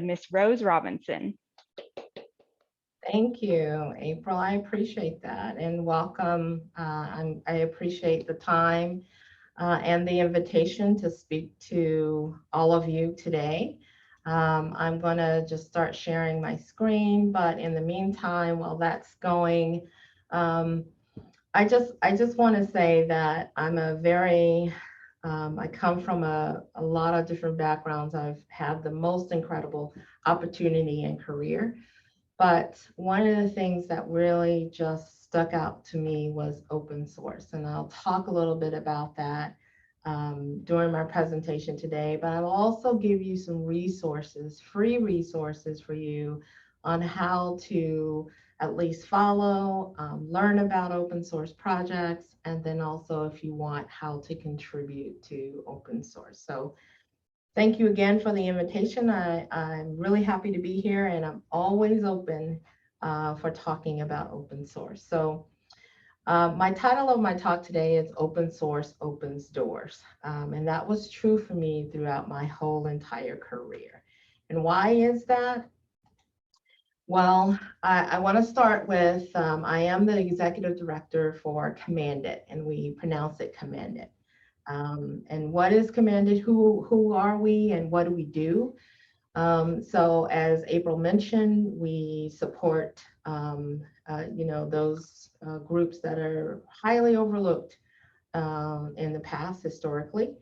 Miss Rose Robinson. Thank you, April. I appreciate that and welcome. I appreciate the time and the invitation to speak to all of you today. I'm going to just start sharing my screen, but in the meantime, while that's going, um, I just want to say that I come from a lot of different backgrounds. I've had the most incredible opportunity and career. But one of the things that really just stuck out to me was open source. And I'll talk a little bit about that during my presentation today, but I'll also give you some resources, free resources for you on how to at least follow, learn about open source projects, and then also if you want how to contribute to open source. So thank you again for the invitation. I'm really happy to be here and I'm always open for talking about open source. So my title of my talk today is Open Source Opens Doors. And that was true for me throughout my whole entire career. And why is that? Well, I want to start with, I am the executive director for Command It, and we pronounce it Command It. And what is Command It? Who are we and what do we do? So as April mentioned, we support those groups that are highly overlooked in the past historically.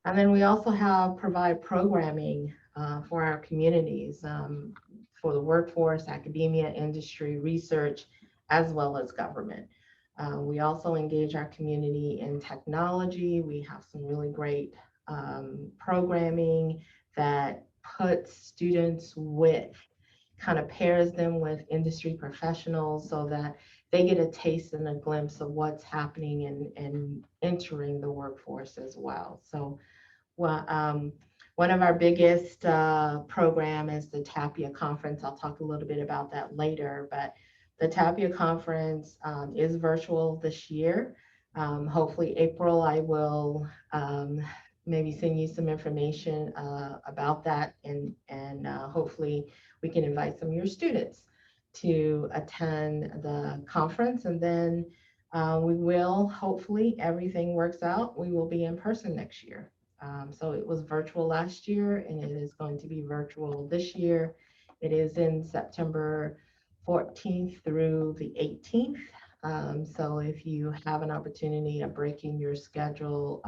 And then we also provide programming for our communities, for the workforce, academia, industry, research, as well as government. We also engage our community in technology. We have some really great programming that puts students with, kind of pairs them with industry professionals so that they get a taste and a glimpse of what's happening and entering the workforce as well. So well, one of our biggest program is the TAPIA conference. I'll talk a little bit about that later, but the TAPIA conference is virtual this year. Hopefully April, I will maybe send you some information about that and hopefully we can invite some of your students to attend the conference and then we will, hopefully everything works out, we will be in person next year. So it was virtual last year and it is going to be virtual this year. It is in September 14th through the 18th. So if you have an opportunity of breaking your schedule,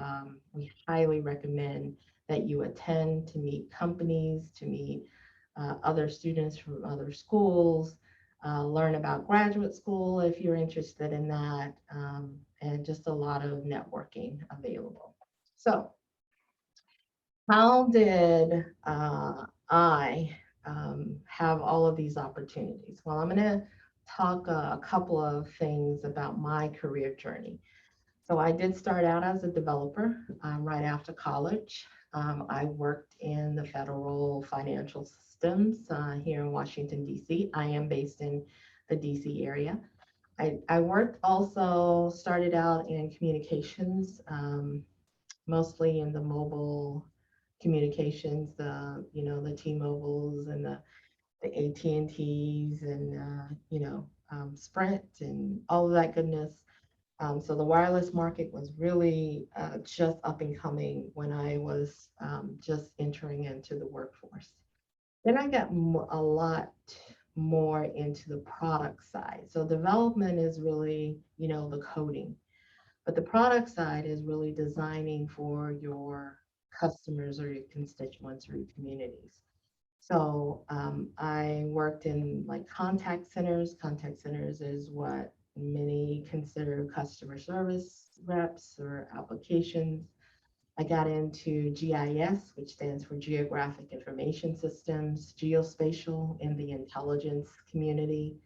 we highly recommend that you attend to meet companies, to meet other students from other schools, learn about graduate school if you're interested in that, and just a lot of networking available. So how did I have all of these opportunities? Well, I'm going to talk a couple of things about my career journey. So I did start out as a developer right after college. I worked in the federal financial systems here in Washington, D.C. I am based in the D.C. area. I worked also, started out in communications, mostly in the mobile communications, the T-Mobiles and the AT&Ts and Sprint and all of that goodness. So the wireless market was really just up and coming when I was just entering into the workforce. Then I got a lot more into the product side. So development is really, the coding, but the product side is really designing for your customers or your constituents or your communities. So I worked in like contact centers. Contact centers is what many consider customer service reps or applications. I got into GIS, which stands for Geographic Information Systems, geospatial in the intelligence community.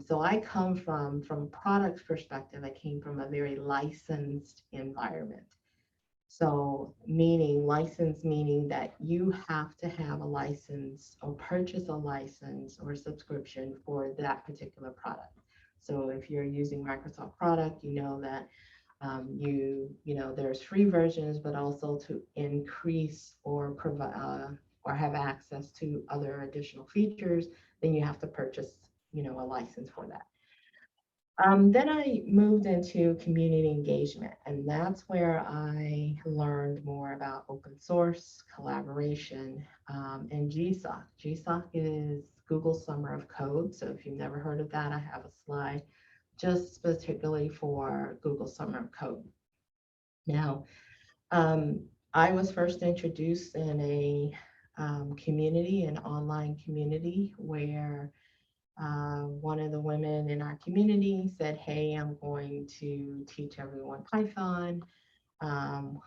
So I come from product perspective, I came from a very licensed environment. So meaning that you have to have a license or purchase a license or a subscription for that particular product. So if you're using Microsoft product, you know that there's free versions, but also to increase or provide or have access to other additional features, then you have to purchase, a license for that. Then I moved into community engagement, and that's where I learned more about open source, collaboration, and GSOC. GSOC is Google Summer of Code. So if you've never heard of that, I have a slide just particularly for Google Summer of Code. Now, I was first introduced in a community, an online community, where one of the women in our community said, "Hey, I'm going to teach everyone Python.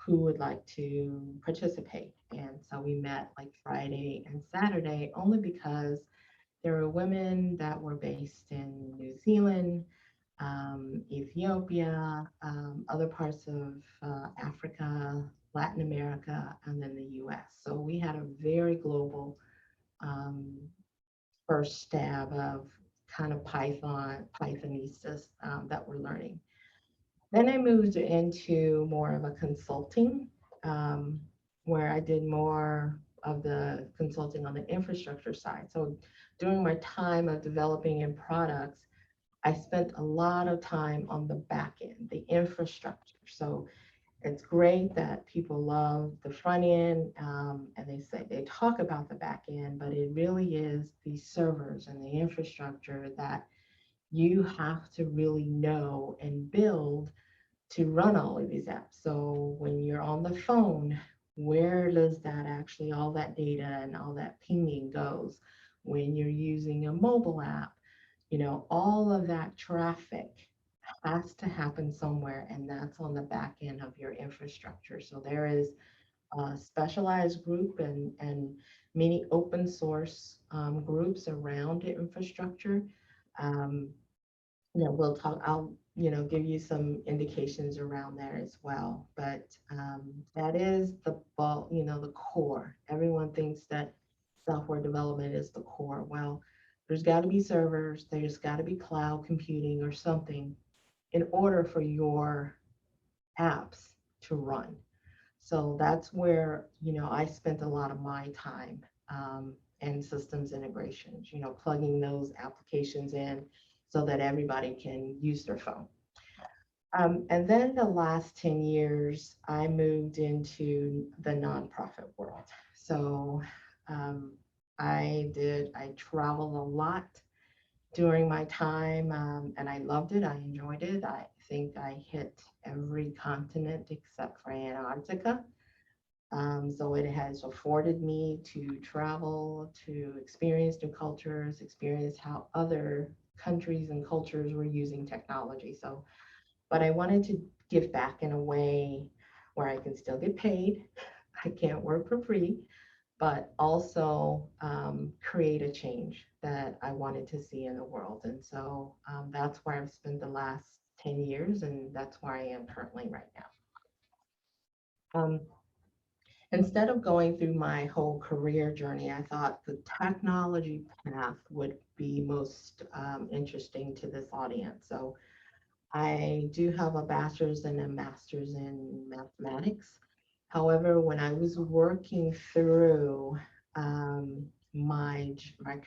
Who would like to participate?" And so we met like Friday and Saturday, only because there were women that were based in New Zealand, Ethiopia, other parts of Africa, Latin America, and then the US. So we had a very global um, first stab of kind of Pythonistas that we're learning. Then I moved into more of a consulting, where I did more of the consulting on the infrastructure side. So during my time of developing in products, I spent a lot of time on the back end, the infrastructure. So it's great that people love the front end, and they talk about the back end, but it really is the servers and the infrastructure that you have to really know and build to run all of these apps. So when you're on the phone, where does that actually, all that data and all that pinging goes? When you're using a mobile app, all of that traffic has to happen somewhere, and that's on the back end of your infrastructure. So there is a specialized group and many open source groups around the infrastructure. Um, we'll talk, I'll, give you some indications around there as well. But that is the bulk, the core. Everyone thinks that software development is the core. Well, there's got to be servers, there's got to be cloud computing or something in order for your apps to run. So that's where, I spent a lot of my time in systems integrations, plugging those applications in so that everybody can use their phone. And then the last 10 years, I moved into the nonprofit world. So I traveled a lot during my time, and I loved it. I enjoyed it. I think I hit every continent except for Antarctica. So it has afforded me to travel, to experience new cultures, experience how other countries and cultures were using technology. So, but I wanted to give back in a way where I can still get paid. I can't work for free, but also create a change that I wanted to see in the world. And so that's where I've spent the last 10 years, and that's where I am currently right now. Instead of going through my whole career journey, I thought the technology path would be most interesting to this audience. So I do have a bachelor's and a master's in mathematics. However, when I was working through my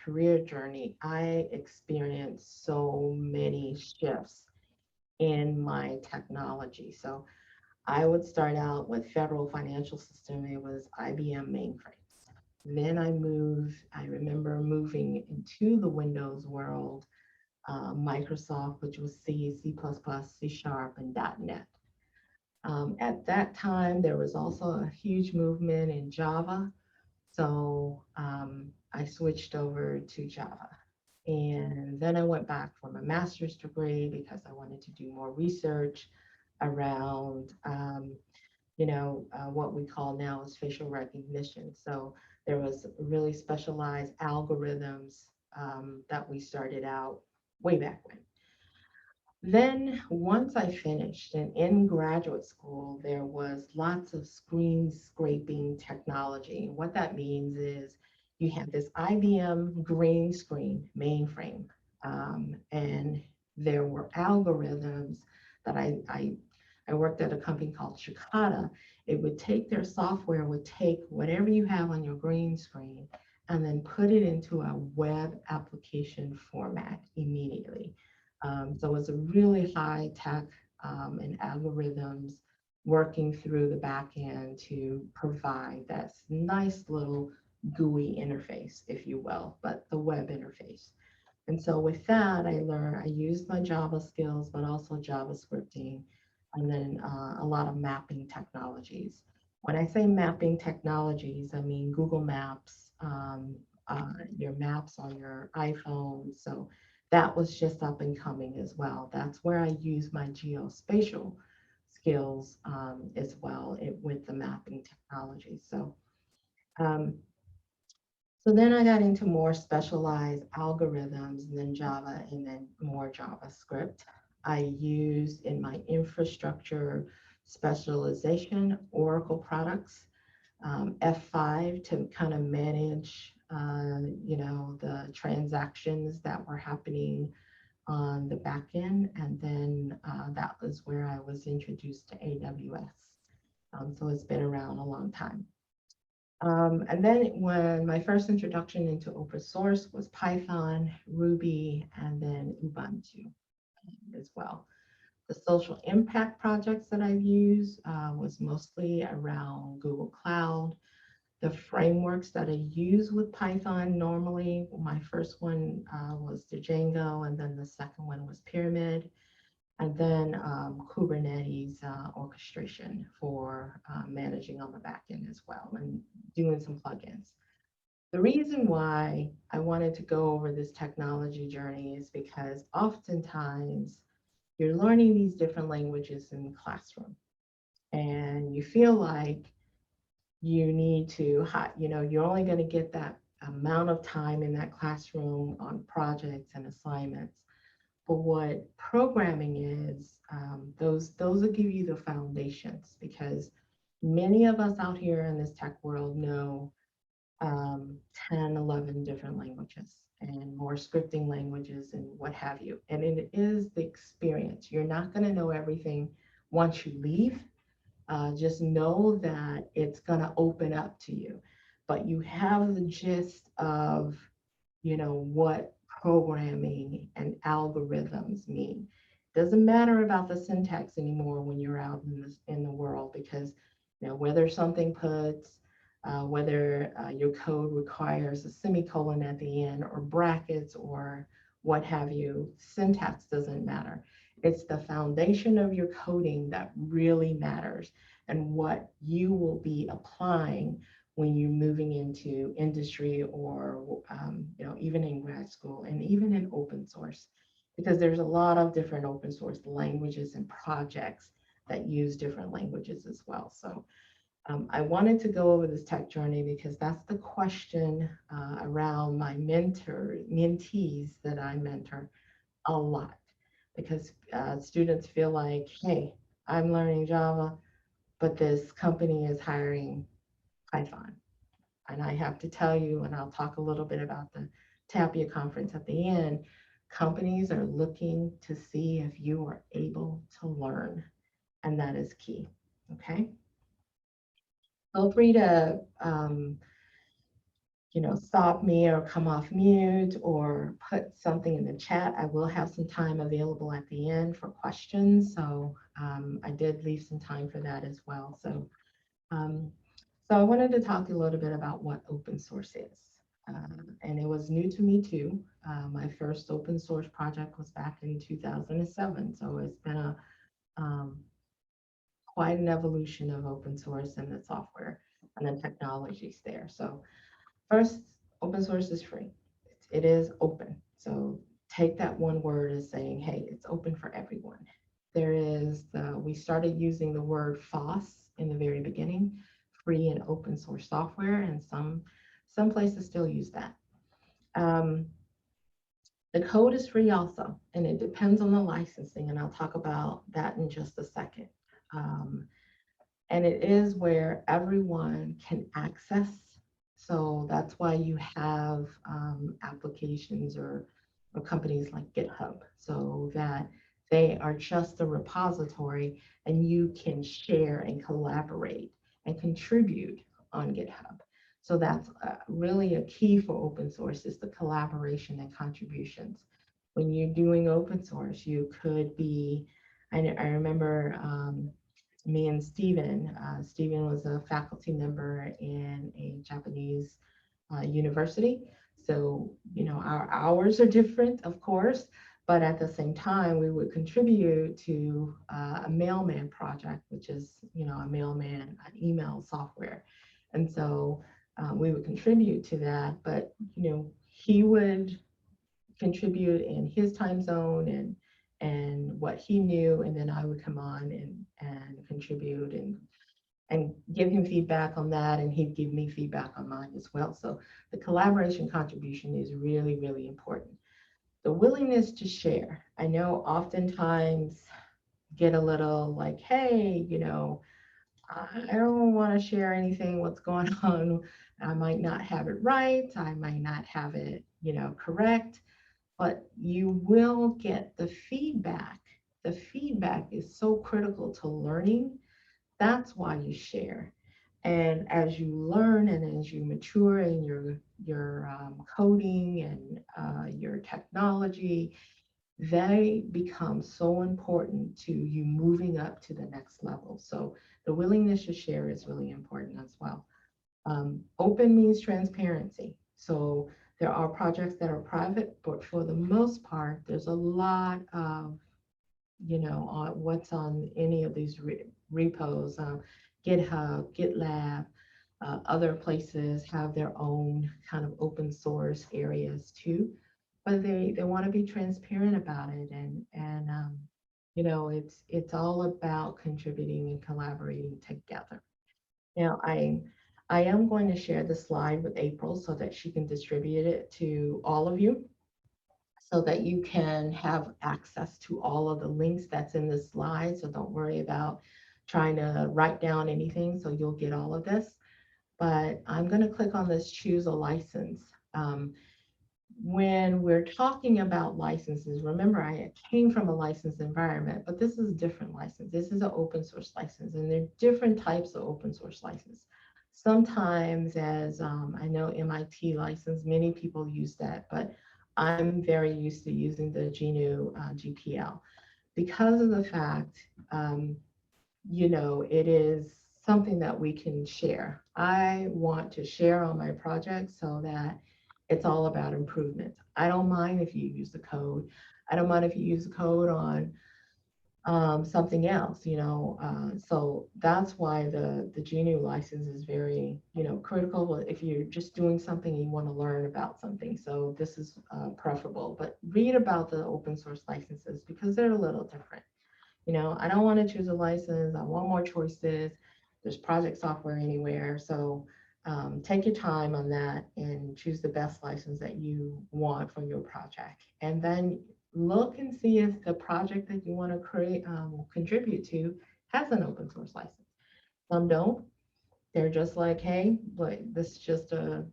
career journey, I experienced so many shifts in my technology. So I would start out with Federal Financial System. It was IBM mainframes. Then I remember moving into the Windows world, Microsoft, which was C, C++, C Sharp, and .NET. At that time, there was also a huge movement in Java. So I switched over to Java. And then I went back for my master's degree because I wanted to do more research around, what we call now is facial recognition. So there was really specialized algorithms that we started out way back when. Then once I finished and in graduate school, there was lots of screen scraping technology. What that means is you have this IBM green screen mainframe, and there were algorithms that I worked at a company called Chicada, it would take their software, would take whatever you have on your green screen and then put it into a web application format immediately. So it's a really high tech and algorithms working through the back end to provide that nice little GUI interface, if you will, but the web interface. And so with that, I used my Java skills, but also JavaScripting, and then a lot of mapping technologies. When I say mapping technologies, I mean Google Maps, your maps on your iPhone. So that was just up and coming as well. That's where I use my geospatial skills as well with the mapping technology. Um, so then I got into more specialized algorithms and then Java and then more JavaScript. I used in my infrastructure specialization Oracle products, F5 to kind of manage, the transactions that were happening on the back end. And then that was where I was introduced to AWS. So it's been around a long time. And then when my first introduction into open source was Python, Ruby, and then Ubuntu as well. The social impact projects that I've used was mostly around Google Cloud. The frameworks that I use with Python normally, my first one was Django, and then the second one was Pyramid, and then Kubernetes orchestration for managing on the back end as well and doing some plugins. The reason why I wanted to go over this technology journey is because oftentimes you're learning these different languages in the classroom and you feel like you need to, you're only going to get that amount of time in that classroom on projects and assignments. But what programming is, those will give you the foundations because many of us out here in this tech world know 10, 11 different languages and more scripting languages and what have you. And it is the experience. You're not going to know everything once you leave. Just know that it's going to open up to you. But you have the gist of, what programming and algorithms mean. Doesn't matter about the syntax anymore when you're out in the world because, whether something puts whether your code requires a semicolon at the end or brackets or what have you, syntax doesn't matter. It's the foundation of your coding that really matters and what you will be applying when you're moving into industry or, even in grad school and even in open source, because there's a lot of different open source languages and projects that use different languages as well. So I wanted to go over this tech journey because that's the question around my mentees that I mentor a lot. Because students feel like, hey, I'm learning Java, but this company is hiring Python. And I have to tell you, and I'll talk a little bit about the Tapia conference at the end, companies are looking to see if you are able to learn. And that is key, okay? Feel free to, stop me or come off mute or put something in the chat. I will have some time available at the end for questions. So I did leave some time for that as well. So I wanted to talk a little bit about what open source is. And it was new to me too. My first open source project was back in 2007. So it's been quite an evolution of open source and the software and the technologies there. So first, open source is free. It is open. So take that one word as saying, hey, it's open for everyone. We started using the word FOSS in the very beginning, free and open source software, and some places still use that. The code is free also, and it depends on the licensing, and I'll talk about that in just a second. And it is where everyone can access. So that's why you have applications or companies like GitHub, so that They are just a repository, and you can share and collaborate and contribute on GitHub. So that's really a key for open source, is the collaboration and contributions. When you're doing open source, you could be, I remember me and Stephen was a faculty member in a Japanese university. So, our hours are different, of course, but at the same time, we would contribute to a mailman project, which is, a mailman, an email software. And so we would contribute to that, but, he would contribute in his time zone and what he knew, and then I would come on and contribute and give him feedback on that, and he'd give me feedback on mine as well. So the collaboration contribution is really, really important. The willingness to share. I know oftentimes get a little like, hey, I don't want to share anything, what's going on. I might not have it right. I might not have it, correct, but you will get the feedback. The feedback is so critical to learning. That's why you share. And as you learn and as you mature in your coding and your technology, they become so important to you moving up to the next level. So the willingness to share is really important as well. Open means transparency. So there are projects that are private, but for the most part, there's a lot of, what's on any of these repos, GitHub, GitLab, other places have their own kind of open source areas too, but they want to be transparent about it, and it's all about contributing and collaborating together. Now, I am going to share the slide with April so that she can distribute it to all of you, so that you can have access to all of the links that's in this slide. So don't worry about trying to write down anything, so you'll get all of this. But I'm going to click on this choose a license. When we're talking about licenses, remember I came from a licensed environment, but this is a different license. This is an open source license, and there are different types of open source license. Sometimes, as I know MIT license, many people use that, but I'm very used to using the GNU GPL because of the fact, it is something that we can share. I want to share on my project so that it's all about improvement. I don't mind if you use the code. I don't mind if you use the code on something else, so that's why the GNU license is very, critical if you're just doing something and you want to learn about something. So this is preferable, but read about the open source licenses because they're a little different. I don't want to choose a license. I want more choices. There's project software anywhere. So take your time on that and choose the best license that you want for your project. And then look and see if the project that you want to create, contribute to, has an open source license. Some don't. They're just like, hey, but this is just a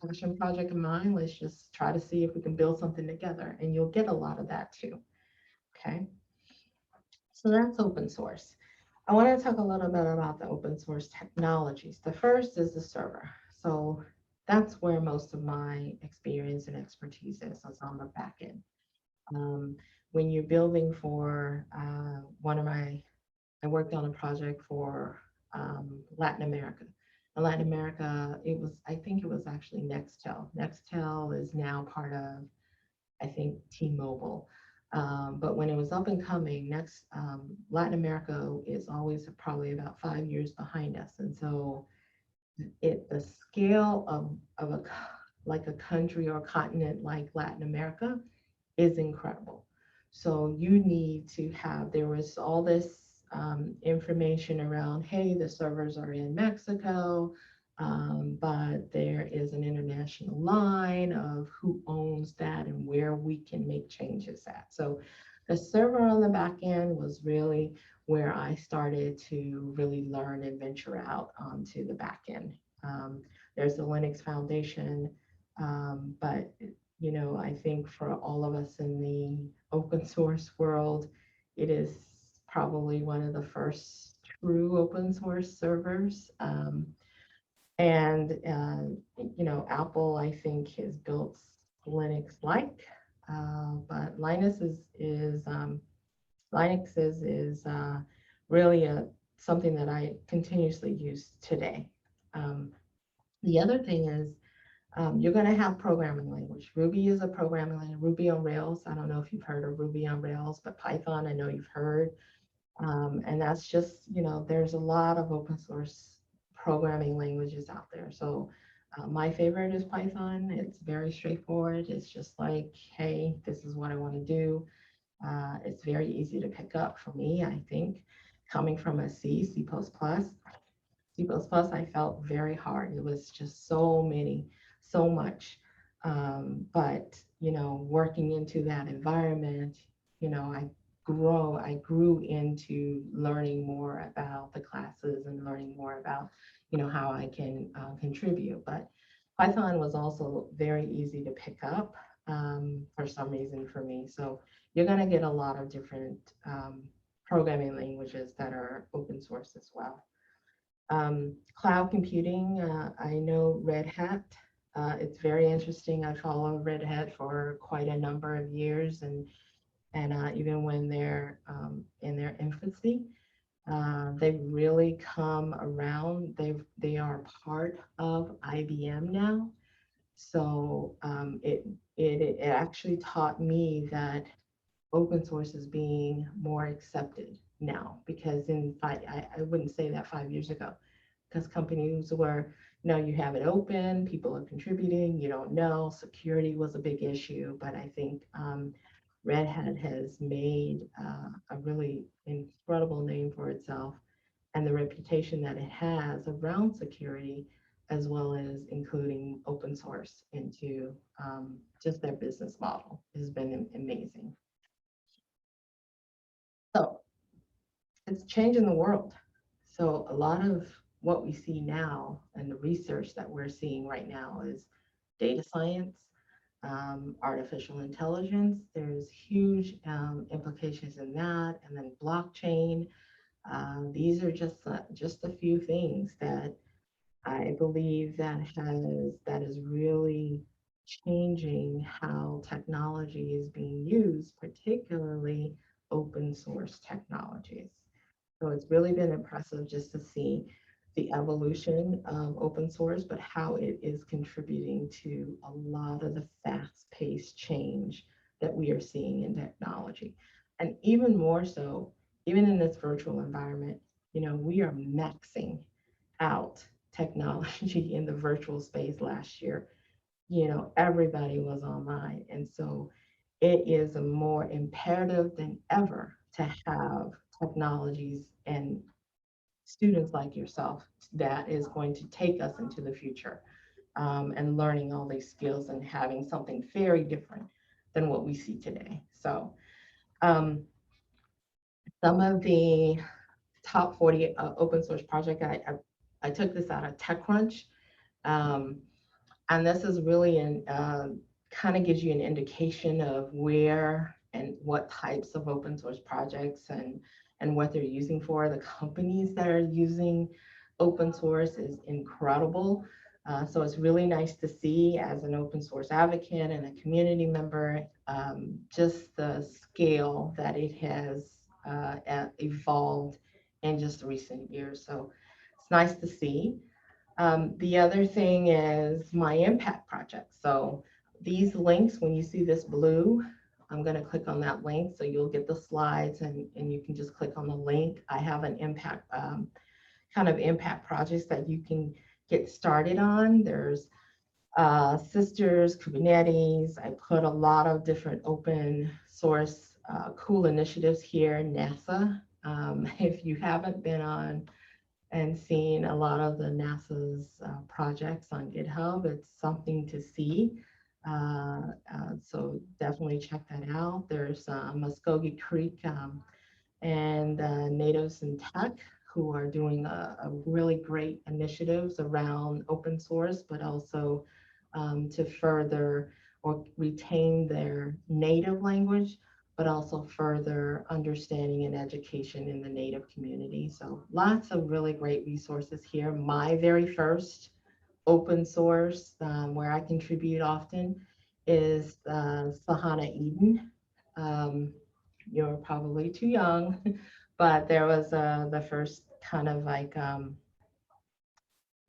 passion project of mine. Let's just try to see if we can build something together, and you'll get a lot of that too. Okay, so that's open source. I want to talk a little bit about the open source technologies. The first is the server. So that's where most of my experience and expertise is on the back end. When you're building for I worked on a project for Latin America. In Latin America, I think it was actually Nextel. Nextel is now part of, I think, T-Mobile. But when it was up and coming, Latin America is always probably about 5 years behind us. And so the scale of a country or a continent like Latin America is incredible. So you need to have, there was all this information around, hey, the servers are in Mexico, but there is an international line of who owns that and where we can make changes at. So the server on the back end was really where I started to really learn and venture out onto the back end. There's the Linux Foundation, but I think for all of us in the open source world, it is probably one of the first true open source servers. And Apple, I think, has built Linux-like, but Linux is really something that I continuously use today. Um, the other thing is you're going to have programming language. Ruby is a programming language. Ruby on Rails. I don't know if you've heard of Ruby on Rails, but Python, I know you've heard. And that's just, there's a lot of open source programming languages out there. So my favorite is Python. It's very straightforward. It's just like, hey, this is what I want to do. It's very easy to pick up for me, I think. Coming from a C++, I felt very hard. It was just so much. But, working into that environment, I grew into learning more about the classes and learning more about, how I can contribute. But Python was also very easy to pick up for some reason for me. So you're going to get a lot of different programming languages that are open source as well. Cloud computing, I know Red Hat. It's very interesting. I followed Red Hat for quite a number of years, and even when they're in their infancy, they've really come around. They are part of IBM now. So it actually taught me that open source is being more accepted now, because I wouldn't say that 5 years ago, because companies were, you have it open, people are contributing, you don't know, security was a big issue. But I think Red Hat has made a really incredible name for itself, and the reputation that it has around security, as well as including open source into just their business model, has been amazing. So it's changing the world. So a lot of what we see now and the research that we're seeing right now is data science, artificial intelligence. There's huge implications in that, and then blockchain. These are just a few things that I believe that is really changing how technology is being used, particularly open source technologies. So it's really been impressive just to see the evolution of open source, but how it is contributing to a lot of the fast-paced change that we are seeing in technology. And even more so, even in this virtual environment, we are maxing out technology in the virtual space last year. Everybody was online. And so it is a more imperative than ever to have technologies and students like yourself that is going to take us into the future, and learning all these skills and having something very different than what we see today. So um, some of the top 40 open source project, I took this out of TechCrunch. And this is really kind of gives you an indication of where and what types of open source projects and what they're using for. The companies that are using open source is incredible. So it's really nice to see, as an open source advocate and a community member, just the scale that it has evolved in just recent years. So it's nice to see. The other thing is my impact project. So these links, when you see this blue, I'm going to click on that link. So you'll get the slides, and you can just click on the link. I have an impact kind of impact projects that you can get started on. There's Sisters, Kubernetes. I put a lot of different open source cool initiatives here. NASA. If you haven't been on and seen a lot of the NASA's projects on GitHub, it's something to see. So definitely check that out. There's Muskogee Creek and Natives in Tech, who are doing a really great initiatives around open source, but also to further or retain their native language, but also further understanding and education in the Native community. So lots of really great resources here. My very first open source where I contribute often is Sahana Eden. Um, you're probably too young, but there was the first kind of like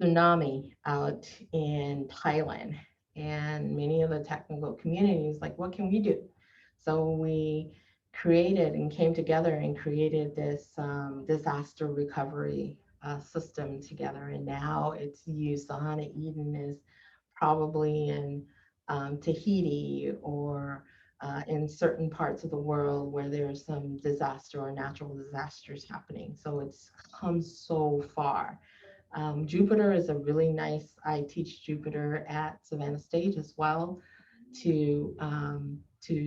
tsunami out in Thailand. And many of the technical communities, like, what can we do? So we created and came together and created this disaster recovery system together. And now it's used, Sahana Eden is probably in Tahiti or in certain parts of the world where there's some disaster or natural disasters happening. So it's come so far. Jupyter is a really nice, I teach Jupyter at Savannah State as well to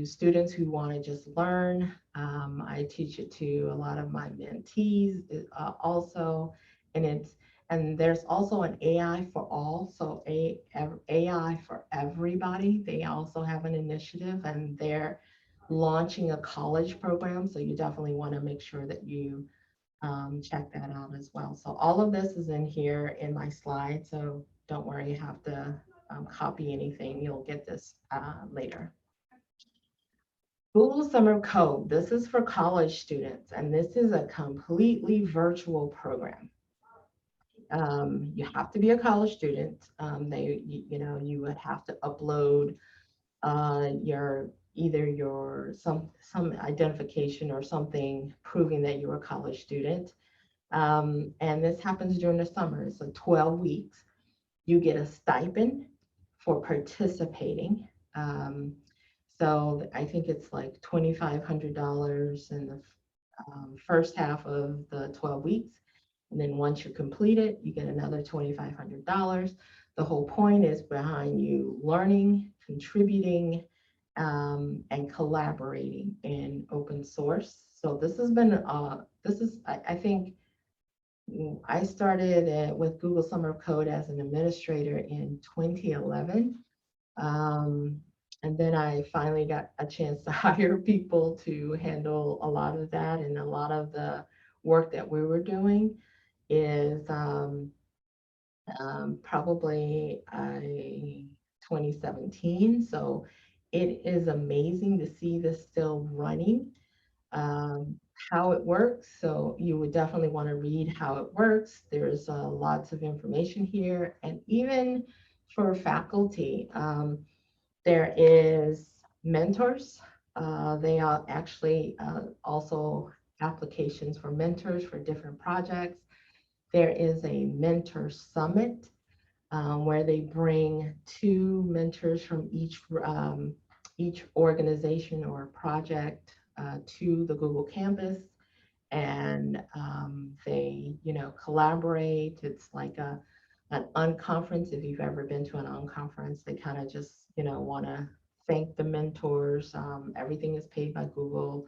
students who want to just learn. I teach it to a lot of my mentees also, and there's also an AI for all, so AI for everybody. They also have an initiative and they're launching a college program, so you definitely want to make sure that you check that out as well. So all of this is in here in my slide, so don't worry, you have to copy anything. You'll get this later. Google Summer Code. This is for college students, and this is a completely virtual program. You have to be a college student. You would have to upload either your some identification or something proving that you're a college student. And this happens during the summer. So 12 weeks. You get a stipend for participating. So I think it's like $2,500 in the first half of the 12 weeks. And then once you complete it, you get another $2,500. The whole point is behind you learning, contributing, and collaborating in open source. So this has been, I think, I started with Google Summer of Code as an administrator in 2011. And then I finally got a chance to hire people to handle a lot of that. And a lot of the work that we were doing is probably 2017. So it is amazing to see this still running. How it works. So you would definitely want to read how it works. There's lots of information here. And even for faculty, there is mentors. They are actually also applications for mentors for different projects. There is a mentor summit where they bring 2 mentors from each organization or project to the Google campus, and they, collaborate. It's like an unconference. If you've ever been to an unconference, they kind of just, want to thank the mentors. Everything is paid by Google,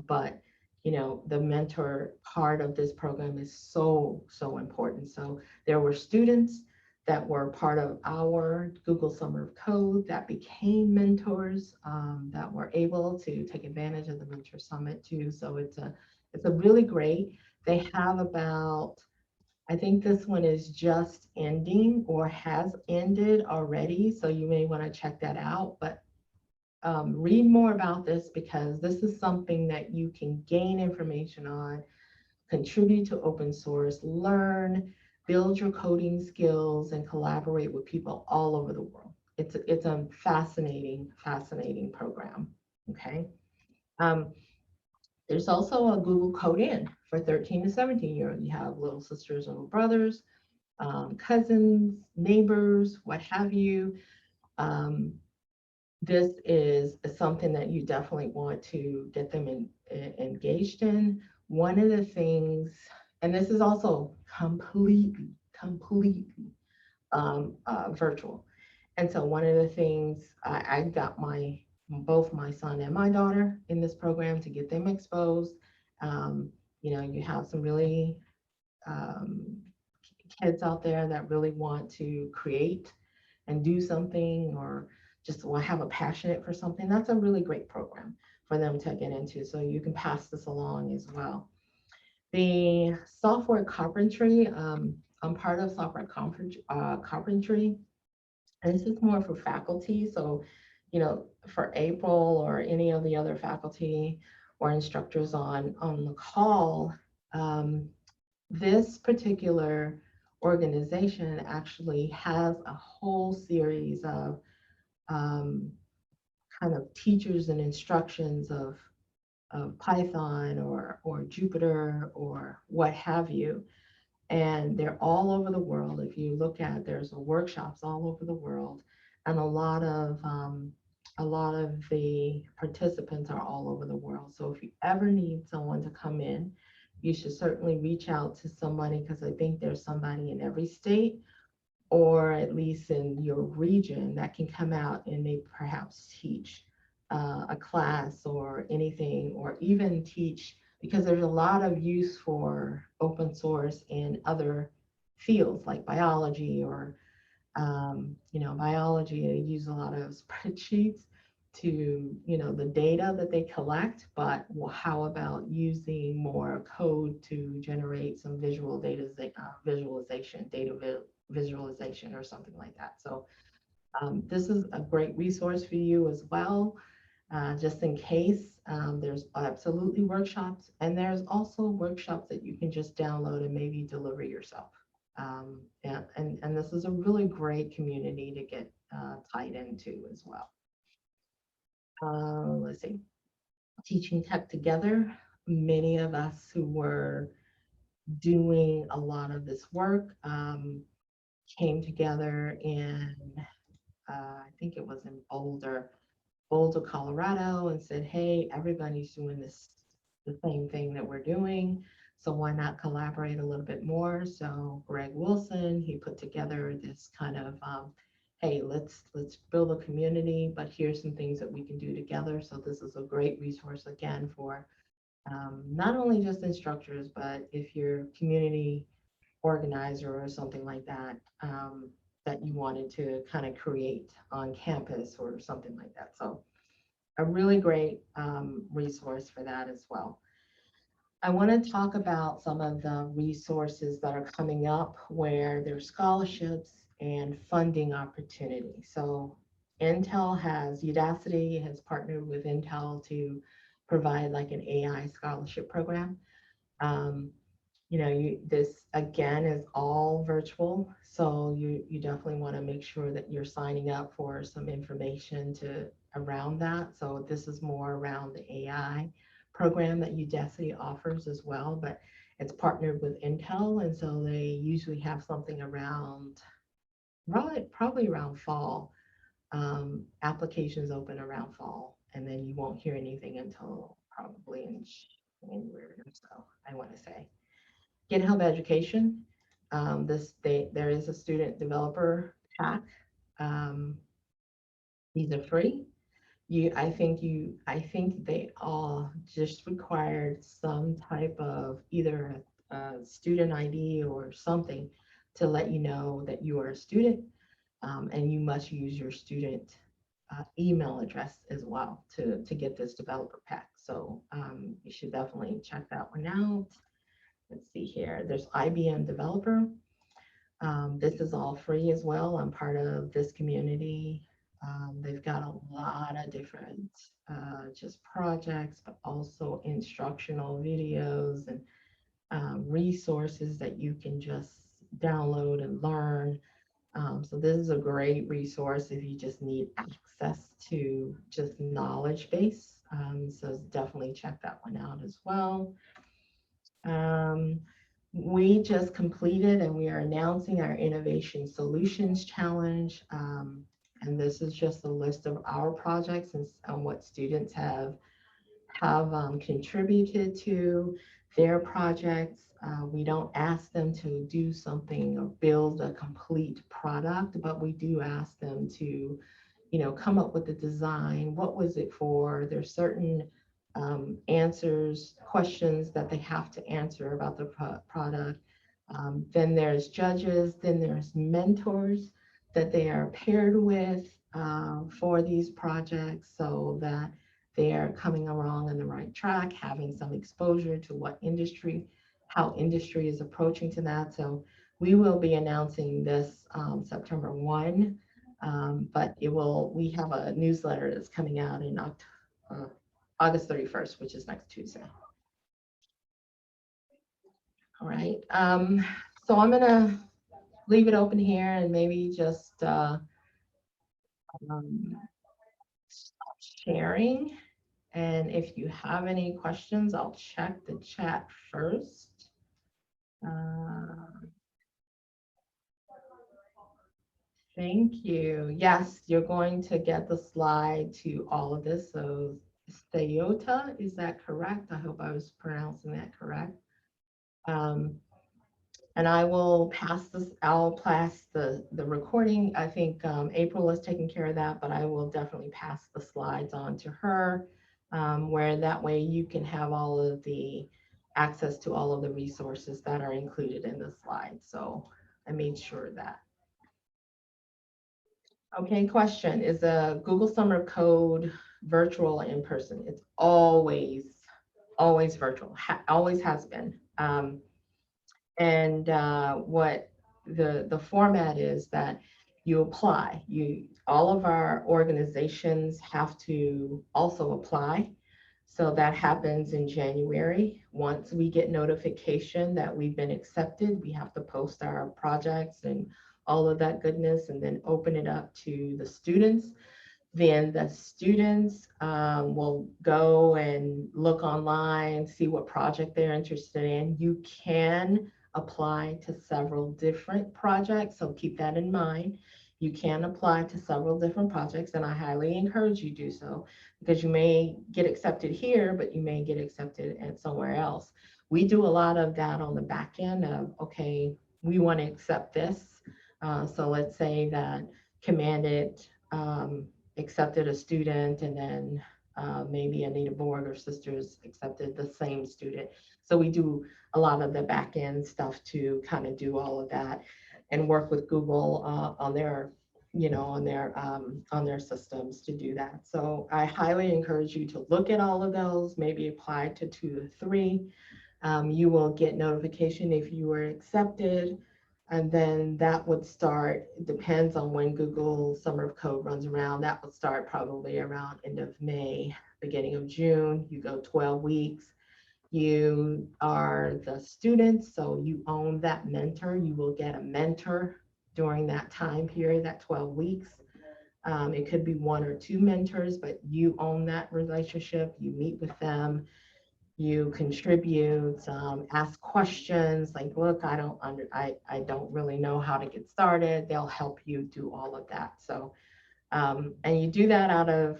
but the mentor part of this program is so important. So there were students that were part of our Google Summer of Code that became mentors, that were able to take advantage of the Mentor Summit too. So it's a really great. They have about, I think this one is just ending or has ended already. So you may want to check that out, but read more about this because this is something that you can gain information on, contribute to open source, learn, build your coding skills, and collaborate with people all over the world. It's a fascinating program, okay? There's also a Google Code-In for 13 to 17-year-olds. You have little sisters and little brothers, cousins, neighbors, what have you. This is something that you definitely want to get them engaged in. One of the things, and this is also completely virtual. And so one of the things, I got both my son and my daughter in this program to get them exposed. You have some really kids out there that really want to create and do something or just have a passionate for something, that's a really great program for them to get into. So you can pass this along as well. The software carpentry, I'm part of software carpentry, and this is more for faculty. So, for April or any of the other faculty or instructors on the call, um, this particular organization actually has a whole series of um, kind of teachers and instructions of Python or Jupyter or what have you. And they're all over the world. If you look at, there's workshops all over the world, and a lot of the participants are all over the world. So if you ever need someone to come in, you should certainly reach out to somebody, because I think there's somebody in every state, or at least in your region, that can come out and maybe perhaps teach a class or anything, or even teach, because there's a lot of use for open source in other fields like biology, or biology, they use a lot of spreadsheets to, the data that they collect, but how about using more code to generate some visualization, visualization or something like that. So this is a great resource for you as well, just in case. There's absolutely workshops, and there's also workshops that you can just download and maybe deliver yourself. And this is a really great community to get tied into as well. Let's see, Teaching Tech Together. Many of us who were doing a lot of this work came together in, I think it was in Boulder, Colorado, and said, hey, everybody's doing the same thing that we're doing. So why not collaborate a little bit more? So Greg Wilson, he put together this kind of, hey, let's build a community, but here's some things that we can do together. So this is a great resource again for not only just instructors, but if you're community organizer or something like that, that you wanted to kind of create on campus or something like that. So a really great resource for that as well. I want to talk about some of the resources that are coming up where there's scholarships and funding opportunities. So Udacity has partnered with Intel to provide like an AI scholarship program. This again is all virtual, so you definitely want to make sure that you're signing up for some information around that. So this is more around the AI program that Udacity offers as well, but it's partnered with Intel, and so they usually have something around probably around fall. Applications open around fall, and then you won't hear anything until probably in January or so, I want to say. GitHub Education. There is a student developer pack. These are free. I think they all just required some type of either a student ID or something to let you know that you are a student, and you must use your student email address as well to get this developer pack. So you should definitely check that one out. Let's see here. There's IBM Developer. This is all free as well. I'm part of this community. They've got a lot of different just projects, but also instructional videos and resources that you can just download and learn. So this is a great resource if you just need access to just knowledge base. So definitely check that one out as well. We just completed and we are announcing our Innovation Solutions Challenge. And this is just a list of our projects and what students have contributed to their projects. We don't ask them to do something or build a complete product, but we do ask them to, come up with the design. What was it for? There's certain questions that they have to answer about the product. Then there's judges, then there's mentors that they are paired with. for these projects so that they're coming along on the right track, having some exposure to how industry is approaching to that. So we will be announcing this September 1, but we have a newsletter that's coming out in August 31st, which is next Tuesday. All right, so I'm gonna leave it open here and maybe just stop sharing. And if you have any questions, I'll check the chat first. Thank you. Yes, you're going to get the slide to all of this. So Steyota, is that correct? I hope I was pronouncing that correct. And I will pass this, I'll pass the recording. I think April is taking care of that, but I will definitely pass the slides on to her, where that way you can have all of the access to all of the resources that are included in the slide. So I made sure of that. Okay, question, is a Google Summer of Code virtual or in person? It's always virtual, always has been. And what the format is that you apply. All of our organizations have to also apply. So that happens in January. Once we get notification that we've been accepted, we have to post our projects and all of that goodness and then open it up to the students. Then the students will go and look online, see what project they're interested in. You can apply to several different projects, so keep that in mind. You can apply to several different projects, and I highly encourage you to do so, because you may get accepted here, but you may get accepted at somewhere else. We do a lot of that on the back end of, okay, we want to accept this. So let's say that Commanded accepted a student, and then maybe Anita Borg or Sisters accepted the same student. So we do a lot of the back end stuff to kind of do all of that and work with Google on their, on their systems to do that. So I highly encourage you to look at all of those, maybe apply to 2 or 3. You will get notification if you were accepted. And then that would start, it depends on when Google Summer of Code runs around. That would start probably around end of May, beginning of June. You go 12 weeks. You are the student, so you own that mentor. You will get a mentor during that time period, that 12 weeks. It could be 1 or 2 mentors, but you own that relationship. You meet with them. You contribute, ask questions like, look, I don't really know how to get started. They'll help you do all of that. So, and you do that out of,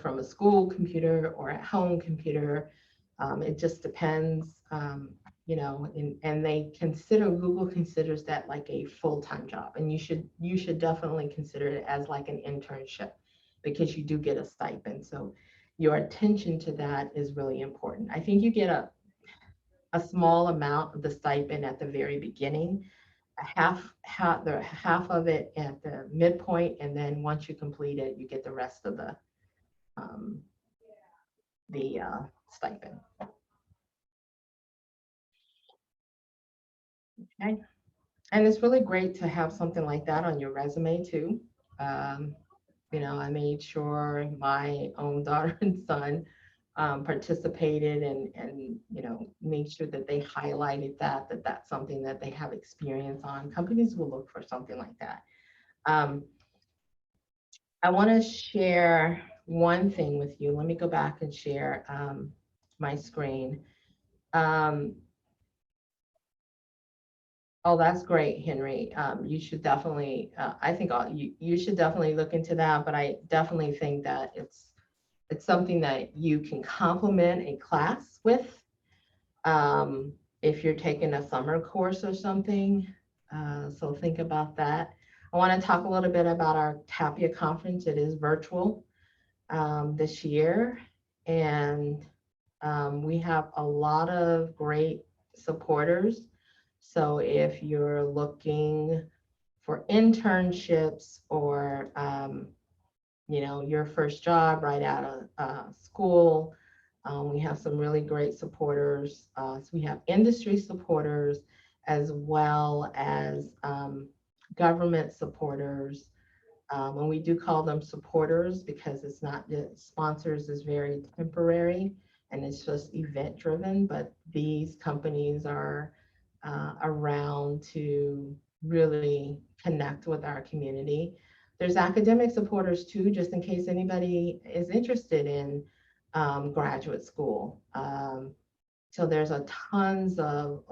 from a school computer or at home computer. It just depends, and Google considers that like a full-time job, and you should definitely consider it as like an internship, because you do get a stipend. So your attention to that is really important. I think you get a small amount of the stipend at the very beginning, half of it at the midpoint, and then once you complete it, you get the rest of the stipend. Okay, and it's really great to have something like that on your resume too. I made sure my own daughter and son participated and made sure that they highlighted that's something that they have experience on. Companies will look for something like that. I want to share one thing with you. Let me go back and share my screen. Oh, that's great, Henry. You should definitely, I think you should definitely look into that, but I definitely think that it's something that you can complement a class with. If you're taking a summer course or something, so think about that. I want to talk a little bit about our Tapia conference. It is virtual this year, and we have a lot of great supporters. So if you're looking for internships or, your first job right out of school. We have some really great supporters. So we have industry supporters as well as government supporters. And we do call them supporters because it's not, the sponsors is very temporary and it's just event driven, but these companies are around to really connect with our community. There's academic supporters too, just in case anybody is interested in graduate school. So there's a tons of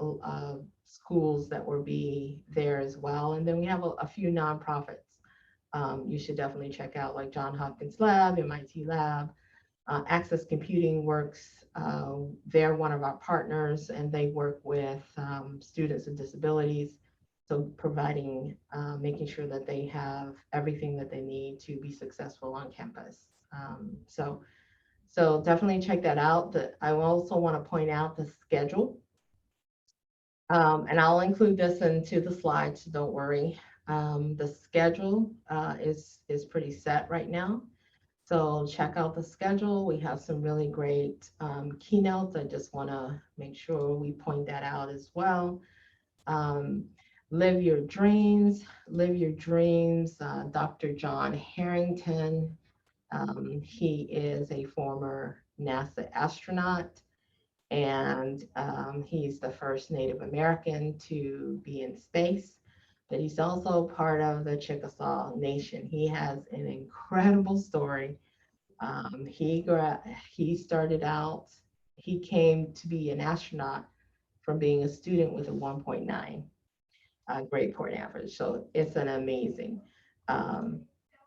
schools that will be there as well. And then we have a few nonprofits you should definitely check out, like John Hopkins Lab, MIT Lab, Access Computing Works. They're one of our partners, and they work with students with disabilities. So providing, making sure that they have everything that they need to be successful on campus. So definitely check that out. I also want to point out the schedule. And I'll include this into the slides, so don't worry. The schedule is pretty set right now. So check out the schedule. We have some really great keynotes. I just want to make sure we point that out as well. Live Your Dreams, Live Your Dreams. Dr. John Harrington, he is a former NASA astronaut, and he's the first Native American to be in space, but he's also part of the Chickasaw Nation. He has an incredible story. He started out, he came to be an astronaut from being a student with a 1.9 grade point average. So it's an amazing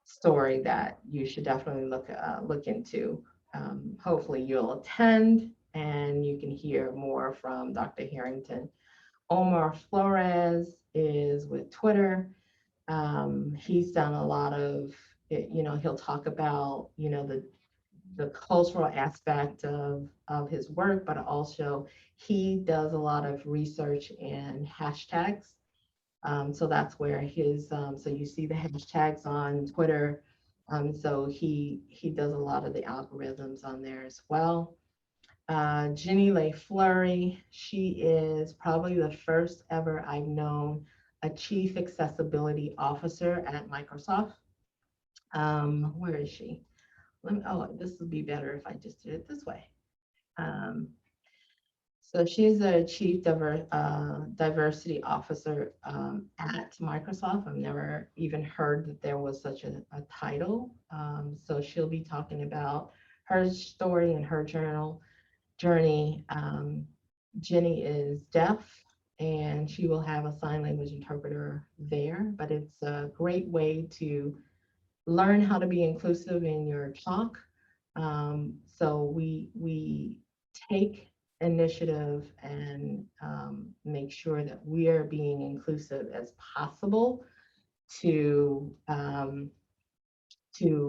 story that you should definitely look into. Hopefully you'll attend and you can hear more from Dr. Harrington. Omar Flores is with Twitter. He's done a lot of, he'll talk about, the cultural aspect of his work, but also he does a lot of research in hashtags. So that's where his, so you see the hashtags on Twitter. So he does a lot of the algorithms on there as well. Jenny Lay Fleury, she is probably the first ever I've known a chief accessibility officer at Microsoft. Where is she? This would be better if I just did it this way. So she's a chief diversity officer at Microsoft. I've never even heard that there was such a title. So she'll be talking about her story and her journey. Jenny is deaf, and she will have a sign language interpreter there, but it's a great way to learn how to be inclusive in your talk. So we take initiative and make sure that we are being inclusive as possible to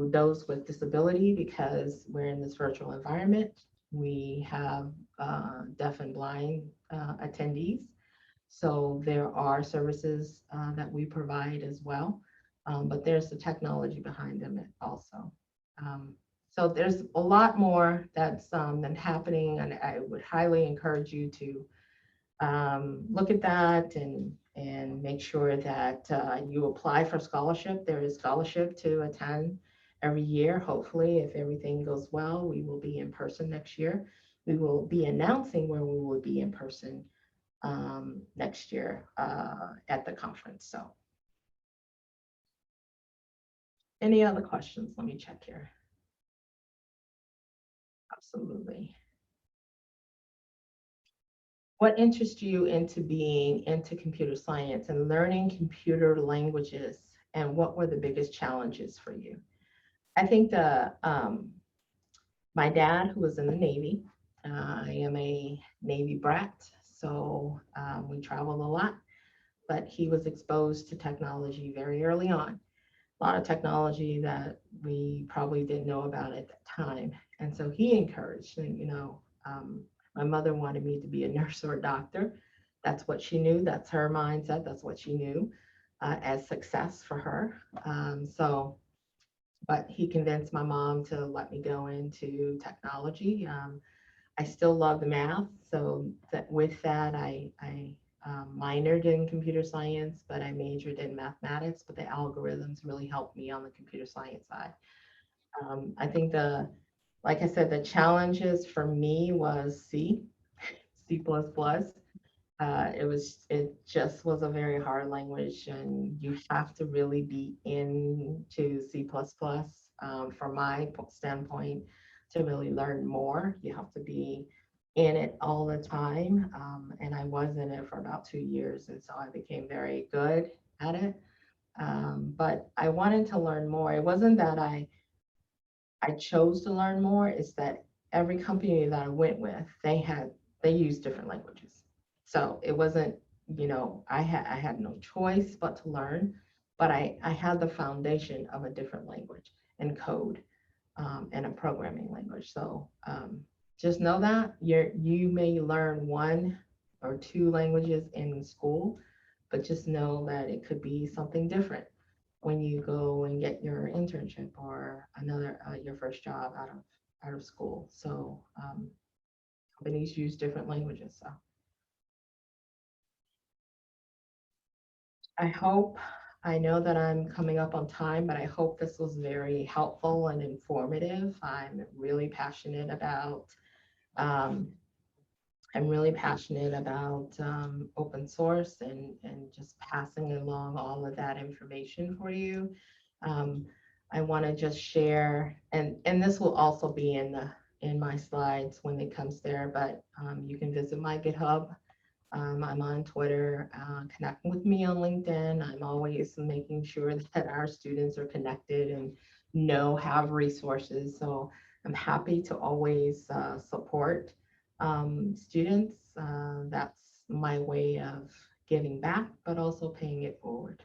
those with disability, because we're in this virtual environment. We have deaf and blind attendees. So there are services that we provide as well, but there's the technology behind them also. So there's a lot more that's been happening, and I would highly encourage you to look at that and make sure that you apply for scholarship. There is scholarship to attend every year. Hopefully, if everything goes well, we will be in person next year. We will be announcing where we will be in person next year at the conference. So any other questions? Let me check here. Absolutely. What interests you into being into computer science and learning computer languages, and what were the biggest challenges for you? I think my dad, who was in the Navy, I am a Navy brat, so we traveled a lot, but he was exposed to technology very early on. A lot of technology that we probably didn't know about at that time. And so he encouraged, and my mother wanted me to be a nurse or a doctor. That's what she knew. That's her mindset. That's what she knew. as success for her. But he convinced my mom to let me go into technology. I still love the math, so that with that, I minored in computer science, but I majored in mathematics. But the algorithms really helped me on the computer science side. I think like I said, the challenges for me was C, C++. It just was a very hard language, and you have to really be into C++, from my standpoint, to really learn more. You have to be in it all the time. And I was in it for about 2 years, and so I became very good at it. But I wanted to learn more. It wasn't that I chose to learn more, it's that every company that I went with, they used different languages. So it wasn't, I had no choice but to learn, but I had the foundation of a different language and code, and a programming language. So just know that you may learn 1 or 2 languages in school, but just know that it could be something different when you go and get your internship or your first job out of school. So companies use different languages. So I know that I'm coming up on time, but I hope this was very helpful and informative. Um, I'm really passionate about open source and just passing along all of that information for you. I want to just share, and this will also be in my slides when it comes there, but you can visit my GitHub. I'm on Twitter, connecting with me on LinkedIn. I'm always making sure that our students are connected and have resources. So I'm happy to always support students. That's my way of giving back, but also paying it forward.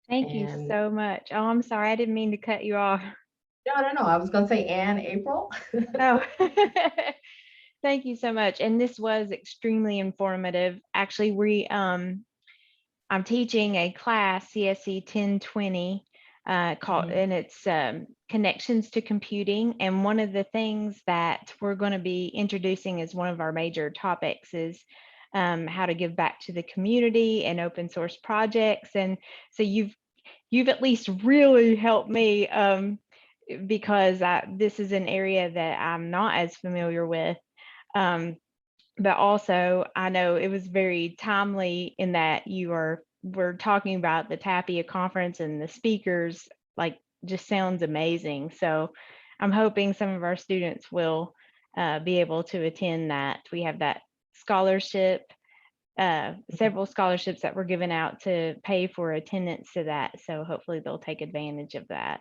Thank you so much. Oh, I'm sorry, I didn't mean to cut you off. No. I was going to say Ann April. Oh, thank you so much. And this was extremely informative. Actually, I'm teaching a class, CSE 1020, called, and it's Connections to Computing. And one of the things that we're going to be introducing as one of our major topics is how to give back to the community and open source projects. And so you've at least really helped me, because this is an area that I'm not as familiar with. But also I know it was very timely in that we're talking about the Tapia conference, and the speakers just sounds amazing. So I'm hoping some of our students will be able to attend that. We have that scholarship, several scholarships that were given out to pay for attendance to that. So hopefully they'll take advantage of that.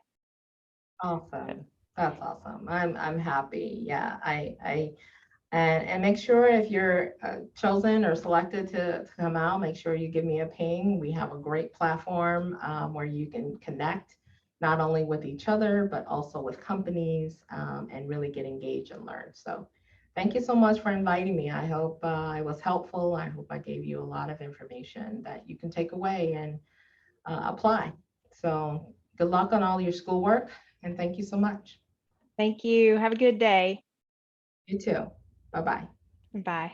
Awesome. That's awesome. I'm happy. Yeah, and make sure if you're chosen or selected to come out, make sure you give me a ping. We have a great platform where you can connect not only with each other, but also with companies, and really get engaged and learn. So thank you so much for inviting me. I hope I was helpful. I hope I gave you a lot of information that you can take away and apply. So good luck on all your schoolwork, and thank you so much. Thank you. Have a good day. You too. Bye-bye. Bye.